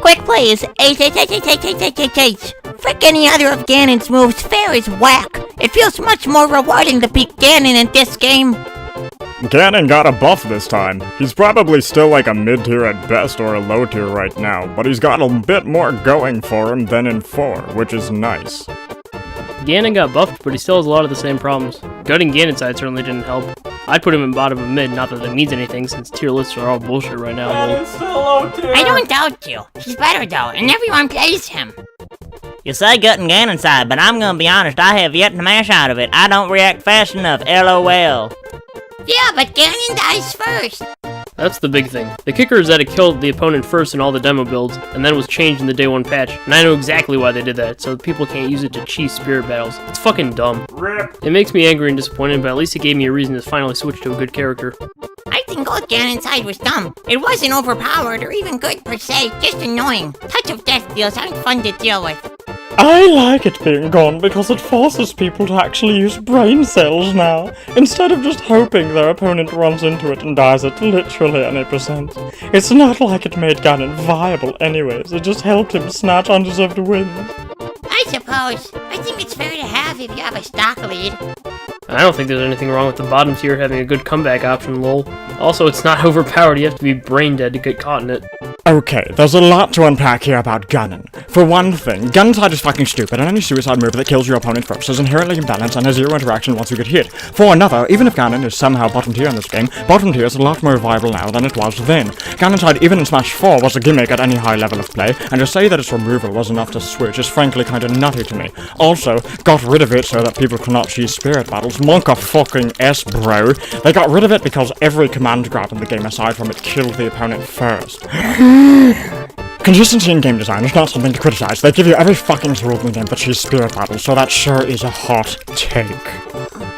Quick please, Ace. Frick any other of Ganon's moves, fair is whack. It feels much more rewarding to beat Ganon in this game. Ganon got a buff this time. He's probably still like a mid-tier at best or a low tier right now, but he's got a bit more going for him than in 4, which is nice. Ganon got buffed, but he still has a lot of the same problems. Gutting Ganoncide certainly didn't help. I'd put him in bottom of mid, not that that means anything, since tier lists are all bullshit right now. Ganon's still low tier. I don't doubt you. He's better though, and everyone plays him. You say gutting Ganoncide, but I'm gonna be honest, I have yet to mash out of it. I don't react fast enough, LOL. Yeah, but Ganon dies first. That's the big thing. The kicker is that it killed the opponent first in all the demo builds, and then was changed in the day 1 patch, and I know exactly why they did that, so people can't use it to cheese spirit battles. It's fucking dumb. Rip. It makes me angry and disappointed, but at least it gave me a reason to finally switch to a good character. I think old Ganoncide was dumb. It wasn't overpowered or even good per se, just annoying. Touch of Death deals aren't fun to deal with. I like it being gone because it forces people to actually use brain cells now, instead of just hoping their opponent runs into it and dies at literally any percent. It's not like it made Ganon viable anyways, it just helped him snatch undeserved wins. I suppose. I think it's fair to have if you have a stock lead. I don't think there's anything wrong with the bottom tier having a good comeback option, lol. Also, it's not overpowered, you have to be brain dead to get caught in it. Okay, there's a lot to unpack here about Ganon. For one thing, Ganoncide is fucking stupid, and any suicide move that kills your opponent first is inherently imbalanced and has zero interaction once you get hit. For another, even if Ganon is somehow bottom tier in this game, bottom tier is a lot more viable now than it was then. Ganoncide, even in Smash 4, was a gimmick at any high level of play, and to say that its removal was enough to switch is frankly kinda nutty to me. Also, got rid of it so that people could not cheese spirit battles. Monk a fucking S, bro. They got rid of it because every command grab in the game aside from it killed the opponent first. Consistency in game design is not something to criticize. They give you every fucking tool in the game but cheese spirit battles, so that sure is a hot take.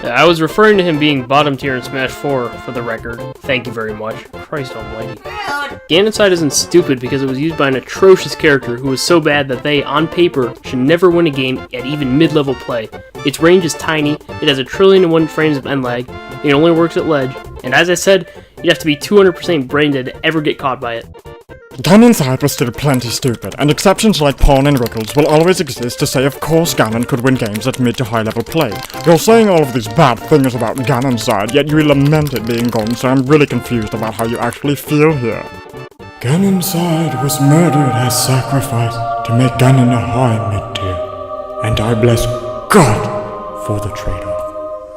I was referring to him being bottom tier in Smash 4, for the record. Thank you very much. Christ almighty. Ganoncide isn't stupid because it was used by an atrocious character who was so bad that they, on paper, should never win a game at even mid-level play. Its range is tiny, it has 1,000,000,001 frames of end lag, it only works at ledge, and as I said, you'd have to be 200% brain dead to ever get caught by it. Ganoncide was still plenty stupid, and exceptions like Pawn and Rickles will always exist to say of course Ganon could win games at mid to high level play. You're saying all of these bad things about Ganoncide, yet you lament it being gone, so I'm really confused about how you actually feel here. Ganoncide was murdered as sacrifice to make Ganon a high mid-tier, and I bless God for the trade-off.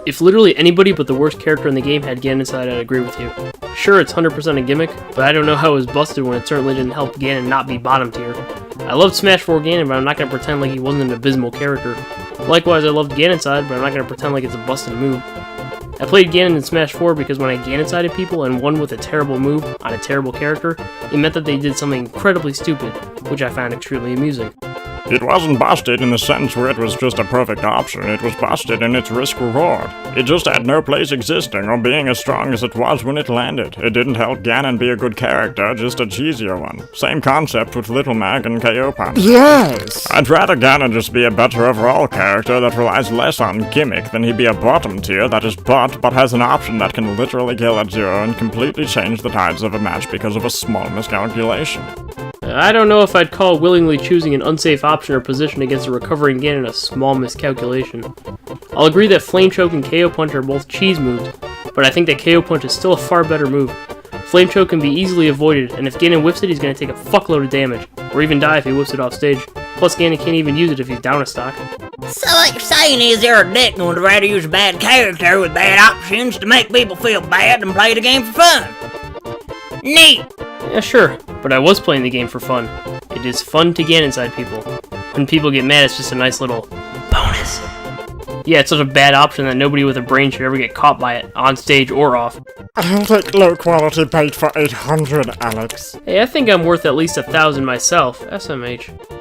If literally anybody but the worst character in the game had Ganoncide, I'd agree with you. Sure, it's 100% a gimmick, but I don't know how it was busted when it certainly didn't help Ganon not be bottom tier. I loved Smash 4 Ganon, but I'm not going to pretend like he wasn't an abysmal character. Likewise, I loved Ganoncide, but I'm not going to pretend like it's a busted move. I played Ganon in Smash 4 because when I Ganoncided people and won with a terrible move on a terrible character, it meant that they did something incredibly stupid, which I found extremely amusing. It wasn't busted in the sense where it was just a perfect option, it was busted in its risk-reward. It just had no place existing or being as strong as it was when it landed. It didn't help Ganon be a good character, just a cheesier one. Same concept with Little Mag and KO Punch. Yes! I'd rather Ganon just be a better overall character that relies less on gimmick than he be a bottom tier that is but has an option that can literally kill at 0 and completely change the tides of a match because of a small miscalculation. I don't know if I'd call willingly choosing an unsafe option or position against a recovering Ganon a small miscalculation. I'll agree that Flame Choke and KO Punch are both cheese moves, but I think that KO Punch is still a far better move. Flame Choke can be easily avoided, and if Ganon whiffs it, he's going to take a fuckload of damage, or even die if he whiffs it off stage. Plus, Ganon can't even use it if he's down a stock. So what you're saying is you're a dick and would rather use a bad character with bad options to make people feel bad than play the game for fun. Neat! Yeah, sure, but I was playing the game for fun. It is fun to Ganoncide people. When people get mad, it's just a nice little bonus. Yeah, it's such a bad option that nobody with a brain should ever get caught by it, on stage or off. I'll take low-quality bait for 800, Alex. Hey, I think I'm worth at least 1,000 myself, SMH.